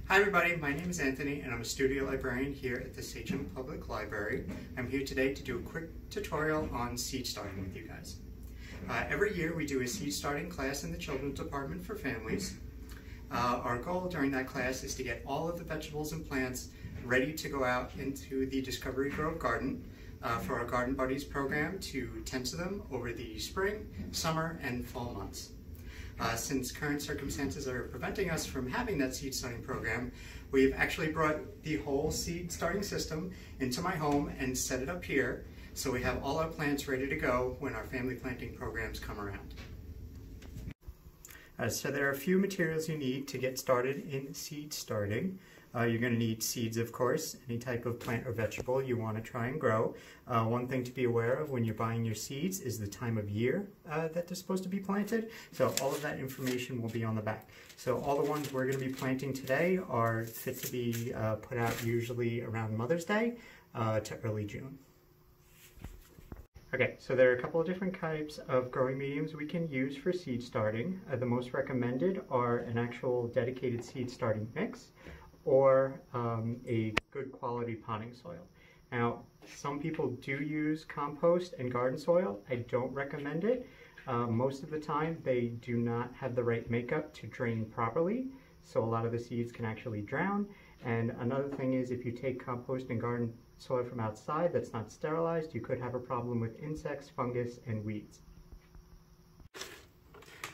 Hi everybody, my name is Anthony and I'm a studio librarian here at the Sachem Public Library. I'm here today to do a quick tutorial on seed starting with you guys. Every year we do a seed starting class in the children's department for families. Our goal during that class is to get all of the vegetables and plants ready to go out into the Discovery Grove garden for our Garden Buddies program to tend to them over the spring, summer, and fall months. Since current circumstances are preventing us from having that seed starting program, we've actually brought the whole seed starting system into my home and set it up here, so we have all our plants ready to go when our family planting programs come around. So there are a few materials you need to get started in seed starting. You're going to need seeds, of course, any type of plant or vegetable you want to try and grow. One thing to be aware of when you're buying your seeds is the time of year that they're supposed to be planted. So all of that information will be on the back. So all the ones we're going to be planting today are fit to be put out usually around Mother's Day to early June. Okay, so there are a couple of different types of growing mediums we can use for seed starting. The most recommended are an actual dedicated seed starting mix, or a good quality potting soil. Now, some people do use compost and garden soil. I don't recommend it. Most of the time, they do not have the right makeup to drain properly, so a lot of the seeds can actually drown. And another thing is, if you take compost and garden soil from outside that's not sterilized, you could have a problem with insects, fungus, and weeds.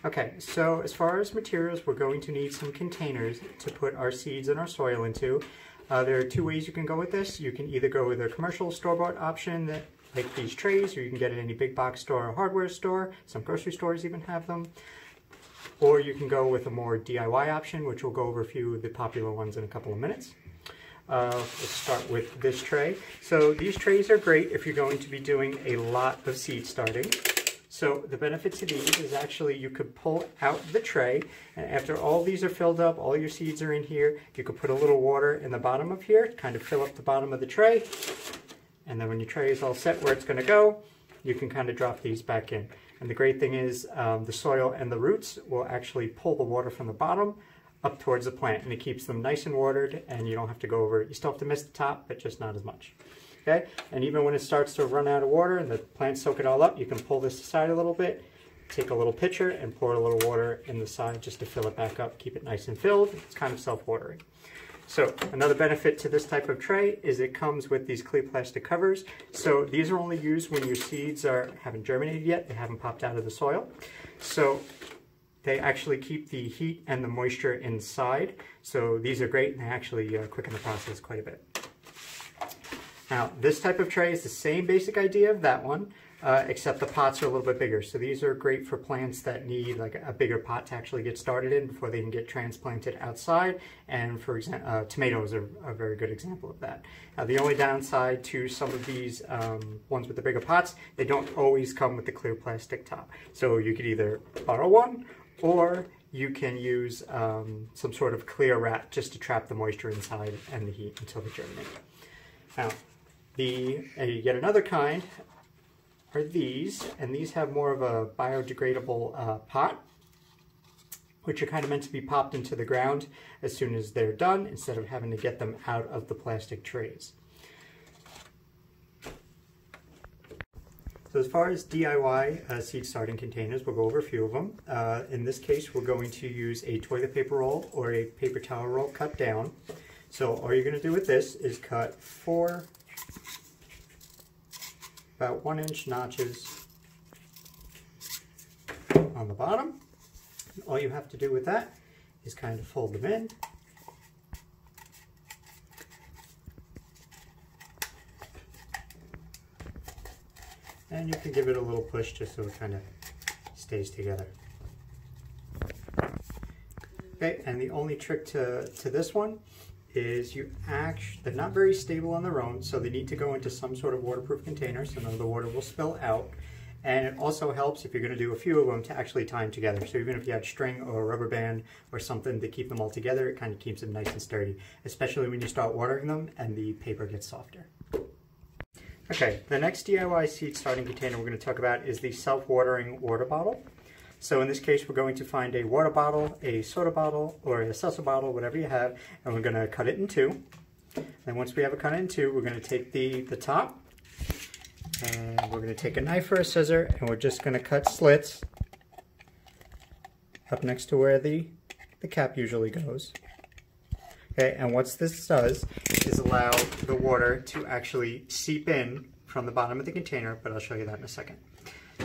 Okay, so as far as materials, we're going to need some containers to put our seeds and our soil into. There are two ways you can go with this. You can either go with a commercial store-bought option that, like these trays, or you can get it in any big box store or hardware store. Some grocery stores even have them. Or you can go with a more DIY option, which we'll go over a few of the popular ones in a couple of minutes. Let's start with this tray. So these trays are great if you're going to be doing a lot of seed starting. So the benefit to these is actually you could pull out the tray, and after all these are filled up, all your seeds are in here, you could put a little water in the bottom of here to kind of fill up the bottom of the tray. And then when your tray is all set where it's going to go, you can kind of drop these back in. And the great thing is the soil and the roots will actually pull the water from the bottom up towards the plant, and it keeps them nice and watered, and you don't have to go over it. You still have to mist the top, but just not as much. Okay, and even when it starts to run out of water and the plants soak it all up, you can pull this aside a little bit, take a little pitcher and pour a little water in the side just to fill it back up, keep it nice and filled. It's kind of self-watering. So another benefit to this type of tray is it comes with these clear plastic covers. So these are only used when your seeds haven't germinated yet, they haven't popped out of the soil. So they actually keep the heat and the moisture inside. So these are great, and they actually quicken the process quite a bit. Now, this type of tray is the same basic idea of that one, except the pots are a little bit bigger. So these are great for plants that need like a bigger pot to actually get started in before they can get transplanted outside. And for example, tomatoes are a very good example of that. Now, the only downside to some of these ones with the bigger pots, they don't always come with the clear plastic top. So you could either borrow one, or you can use some sort of clear wrap just to trap the moisture inside and the heat until they germinate. Now, yet another kind are these, and these have more of a biodegradable pot, which are kind of meant to be popped into the ground as soon as they're done, instead of having to get them out of the plastic trays. So as far as DIY seed starting containers, we'll go over a few of them. In this case, we're going to use a toilet paper roll or a paper towel roll cut down. So all you're going to do with this is cut 4 about 1-inch notches on the bottom. All you have to do with that is kind of fold them in. And you can give it a little push just so it kind of stays together. Okay, and the only trick to this one is they're not very stable on their own, so they need to go into some sort of waterproof container so none of the water will spill out. And it also helps, if you're going to do a few of them, to actually tie them together. So even if you had string or a rubber band or something to keep them all together, it kind of keeps them nice and sturdy, especially when you start watering them and the paper gets softer. Okay, the next DIY seed starting container we're going to talk about is the self-watering water bottle. So in this case, we're going to find a water bottle, a soda bottle, or a seltzer bottle, whatever you have, and we're going to cut it in two. And once we have it cut in two, we're going to take the top, and we're going to take a knife or a scissor, and we're just going to cut slits up next to where the cap usually goes. Okay, and what this does is allow the water to actually seep in from the bottom of the container, but I'll show you that in a second.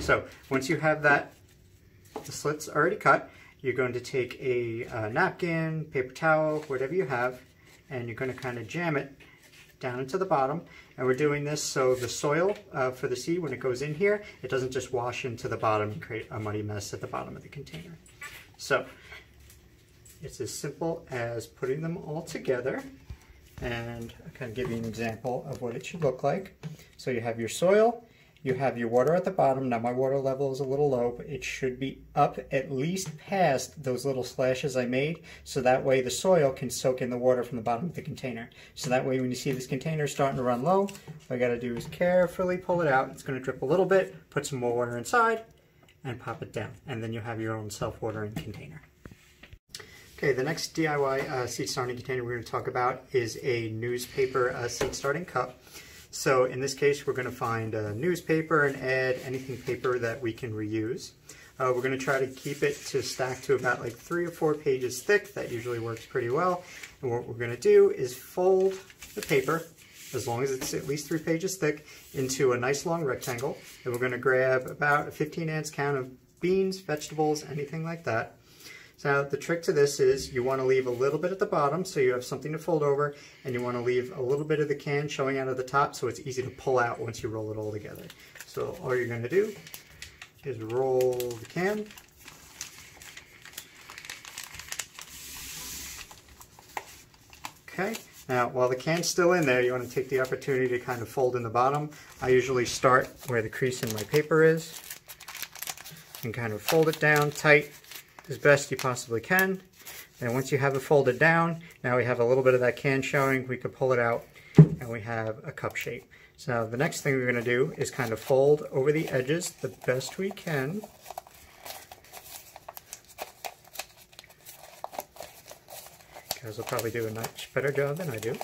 So once you have the slits already cut, you're going to take a napkin, paper towel, whatever you have, and you're going to kind of jam it down into the bottom. And we're doing this so the soil for the seed, when it goes in here, it doesn't just wash into the bottom and create a muddy mess at the bottom of the container. So it's as simple as putting them all together, and I'll kind of give you an example of what it should look like. So you have your soil, you have your water at the bottom. Now my water level is a little low, but it should be up at least past those little slashes I made, so that way the soil can soak in the water from the bottom of the container. So that way when you see this container starting to run low, all I gotta do is carefully pull it out. It's gonna drip a little bit, put some more water inside, and pop it down. And then you have your own self-watering container. Okay, the next DIY seed starting container we're going to talk about is a newspaper seed starting cup. So in this case, we're going to find a newspaper, an ad, anything paper that we can reuse. We're going to try to keep it to stack to about like 3 or 4 pages thick. That usually works pretty well. And what we're going to do is fold the paper, as long as it's at least 3 pages thick, into a nice long rectangle. And we're going to grab about a 15-ounce count of beans, vegetables, anything like that. So the trick to this is you want to leave a little bit at the bottom so you have something to fold over, and you want to leave a little bit of the can showing out of the top so it's easy to pull out once you roll it all together. So all you're going to do is roll the can. Okay, now while the can's still in there, you want to take the opportunity to kind of fold in the bottom. I usually start where the crease in my paper is and kind of fold it down tight as best you possibly can. And once you have it folded down, now we have a little bit of that can showing. We could pull it out and we have a cup shape. So the next thing we're going to do is kind of fold over the edges the best we can. You guys will probably do a much better job than I do.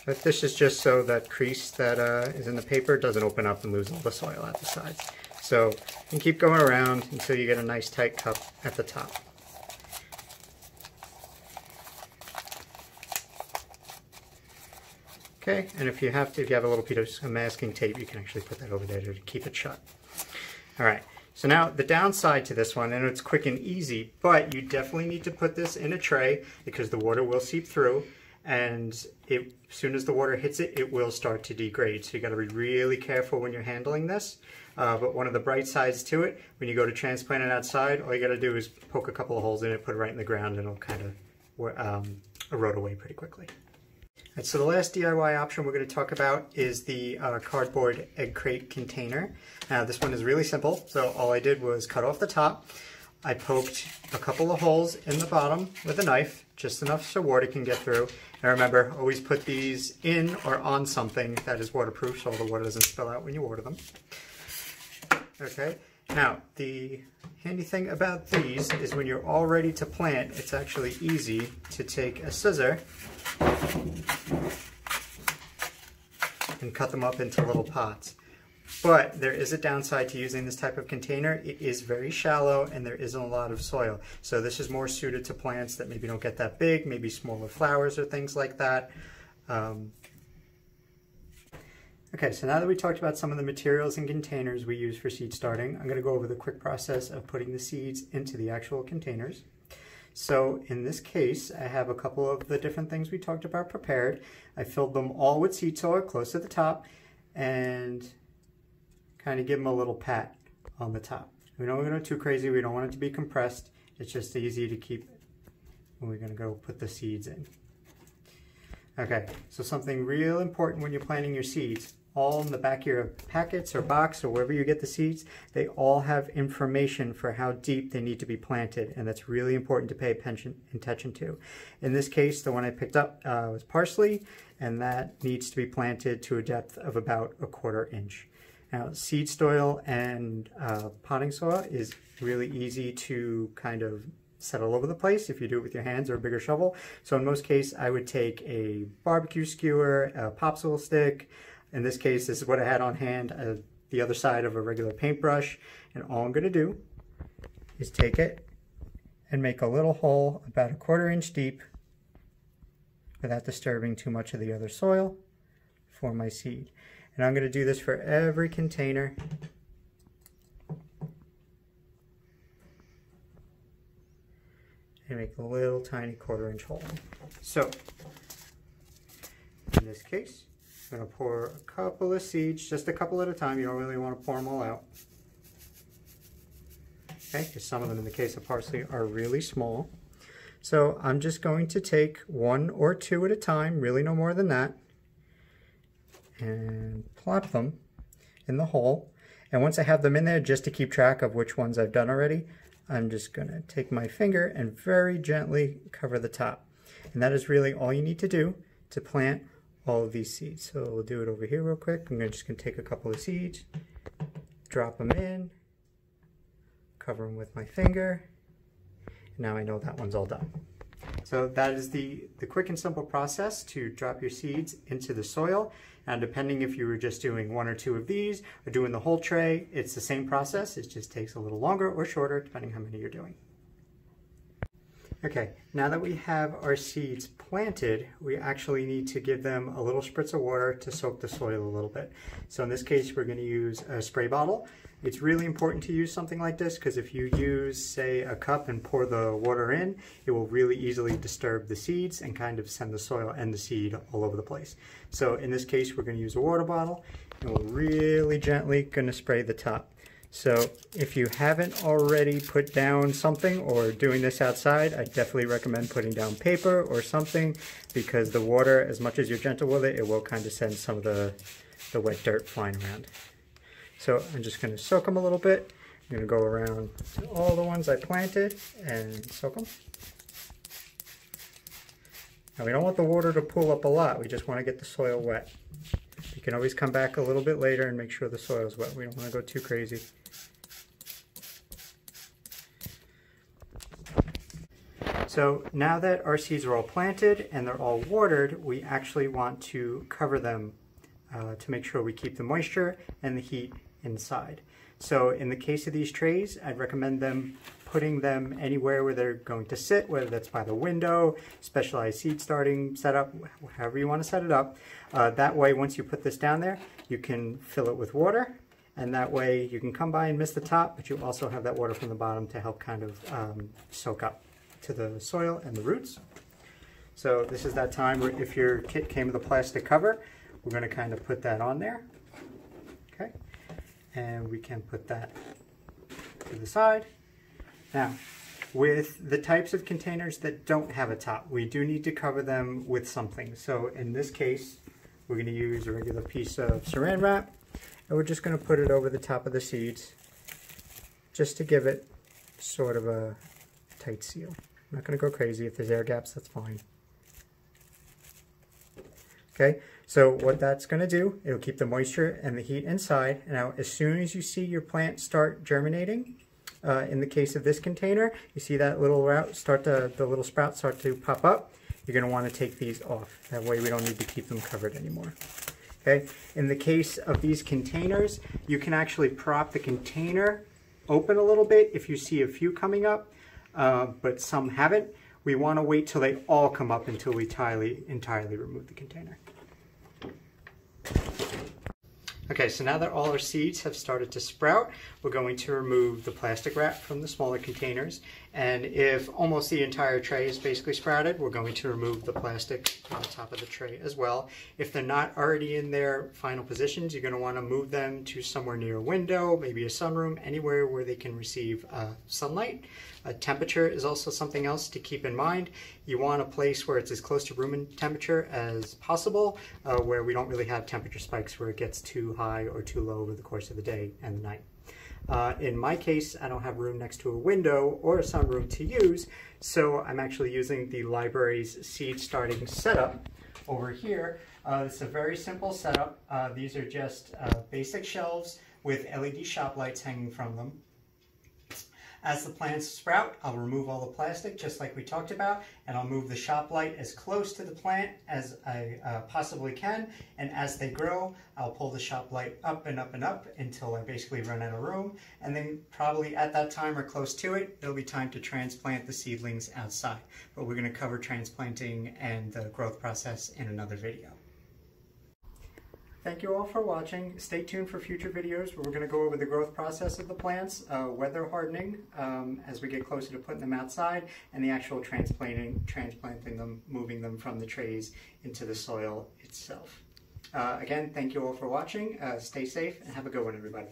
But this is just so that crease that is in the paper doesn't open up and lose all the soil at the sides. So you can keep going around until you get a nice tight cup at the top. Okay, and if you have a little piece of masking tape, you can actually put that over there to keep it shut. All right, so now the downside to this one, and it's quick and easy, but you definitely need to put this in a tray because the water will seep through, and as soon as the water hits it, it will start to degrade. So you got to be really careful when you're handling this. But one of the bright sides to it, when you go to transplant it outside, all you got to do is poke a couple of holes in it, put it right in the ground, and it'll kind of erode away pretty quickly. Right, so the last DIY option we're going to talk about is the cardboard egg crate container. Now this one is really simple. So all I did was cut off the top. I poked a couple of holes in the bottom with a knife, just enough so water can get through. And remember, always put these in or on something that is waterproof so the water doesn't spill out when you water them. Okay, now the handy thing about these is when you're all ready to plant, it's actually easy to take a scissor and cut them up into little pots. But there is a downside to using this type of container. It is very shallow and there isn't a lot of soil. So this is more suited to plants that maybe don't get that big, maybe smaller flowers or things like that. Okay, so now that we talked about some of the materials and containers we use for seed starting, I'm going to go over the quick process of putting the seeds into the actual containers. So in this case, I have a couple of the different things we talked about prepared. I filled them all with seed soil close to the top and kind of give them a little pat on the top. We don't want to go too crazy. We don't want it to be compressed. It's just easy to keep when we're going to go put the seeds in. Okay, so something real important when you're planting your seeds, all in the back of your packets or box or wherever you get the seeds, they all have information for how deep they need to be planted, and that's really important to pay attention to. In this case, the one I picked up was parsley, and that needs to be planted to a depth of about 1/4 inch. Now, seed soil and potting soil is really easy to kind of set all over the place if you do it with your hands or a bigger shovel. So in most cases, I would take a barbecue skewer, a popsicle stick. In this case, this is what I had on hand, the other side of a regular paintbrush. And all I'm going to do is take it and make a little hole about 1/4 inch deep without disturbing too much of the other soil for my seed. And I'm going to do this for every container. And make a little tiny 1/4 inch hole. So, in this case, I'm going to pour a couple of seeds, just a couple at a time. You don't really want to pour them all out. Okay, because some of them in the case of parsley are really small. So I'm just going to take 1 or 2 at a time, really no more than that, and plop them in the hole. And once I have them in there, just to keep track of which ones I've done already, I'm just going to take my finger and very gently cover the top. And that is really all you need to do to plant all of these seeds. So we'll do it over here real quick. I'm just going to take a couple of seeds, drop them in, cover them with my finger. Now I know that one's all done. So that is the quick and simple process to drop your seeds into the soil. And depending if you were just doing 1 or 2 of these or doing the whole tray, it's the same process. It just takes a little longer or shorter depending how many you're doing. Okay, now that we have our seeds planted, we actually need to give them a little spritz of water to soak the soil a little bit. So in this case, we're going to use a spray bottle. It's really important to use something like this because if you use, say, a cup and pour the water in, it will really easily disturb the seeds and kind of send the soil and the seed all over the place. So in this case, we're going to use a water bottle and we're really gently going to spray the top. So if you haven't already put down something or doing this outside, I definitely recommend putting down paper or something because the water, as much as you're gentle with it, it will kind of send some of the wet dirt flying around. So I'm just going to soak them a little bit. I'm going to go around to all the ones I planted and soak them. Now we don't want the water to pool up a lot, we just want to get the soil wet. You can always come back a little bit later and make sure the soil is wet. We don't want to go too crazy. So now that our seeds are all planted and they're all watered, we actually want to cover them to make sure we keep the moisture and the heat inside. So in the case of these trays, I'd recommend putting them anywhere where they're going to sit, whether that's by the window, specialized seed starting setup, however you want to set it up. That way, once you put this down there, you can fill it with water, and that way you can come by and miss the top, but you also have that water from the bottom to help kind of soak up to the soil and the roots. So this is that time where if your kit came with a plastic cover, we're going to kind of put that on there. Okay, and we can put that to the side. Now, with the types of containers that don't have a top, we do need to cover them with something. So in this case, we're going to use a regular piece of saran wrap, and we're just going to put it over the top of the seeds, just to give it sort of a tight seal. I'm not going to go crazy. If there's air gaps, that's fine. Okay, so what that's going to do, it'll keep the moisture and the heat inside. Now, as soon as you see your plant start germinating, in the case of this container, you see that little route start the little sprouts start to pop up. You're going to want to take these off. That way we don't need to keep them covered anymore. Okay. In the case of these containers, you can actually prop the container open a little bit if you see a few coming up, but some haven't. We want to wait till they all come up until we entirely remove the container. Okay, so now that all our seeds have started to sprout, we're going to remove the plastic wrap from the smaller containers. And if almost the entire tray is basically sprouted, we're going to remove the plastic on the top of the tray as well. If they're not already in their final positions, you're going to want to move them to somewhere near a window, maybe a sunroom, anywhere where they can receive sunlight. Temperature is also something else to keep in mind. You want a place where it's as close to room temperature as possible, where we don't really have temperature spikes where it gets too high or too low over the course of the day and the night. In my case, I don't have room next to a window or a sunroom to use, so I'm actually using the library's seed starting setup over here. It's a very simple setup. These are just basic shelves with LED shop lights hanging from them. As the plants sprout, I'll remove all the plastic just like we talked about, and I'll move the shop light as close to the plant as I possibly can, and as they grow, I'll pull the shop light up and up and up until I basically run out of room, and then probably at that time or close to it, it'll be time to transplant the seedlings outside. But we're going to cover transplanting and the growth process in another video. Thank you all for watching. Stay tuned for future videos where we're going to go over the growth process of the plants, weather hardening as we get closer to putting them outside, and the actual transplanting them, moving them from the trays into the soil itself. Again, thank you all for watching. Stay safe and have a good one, everybody.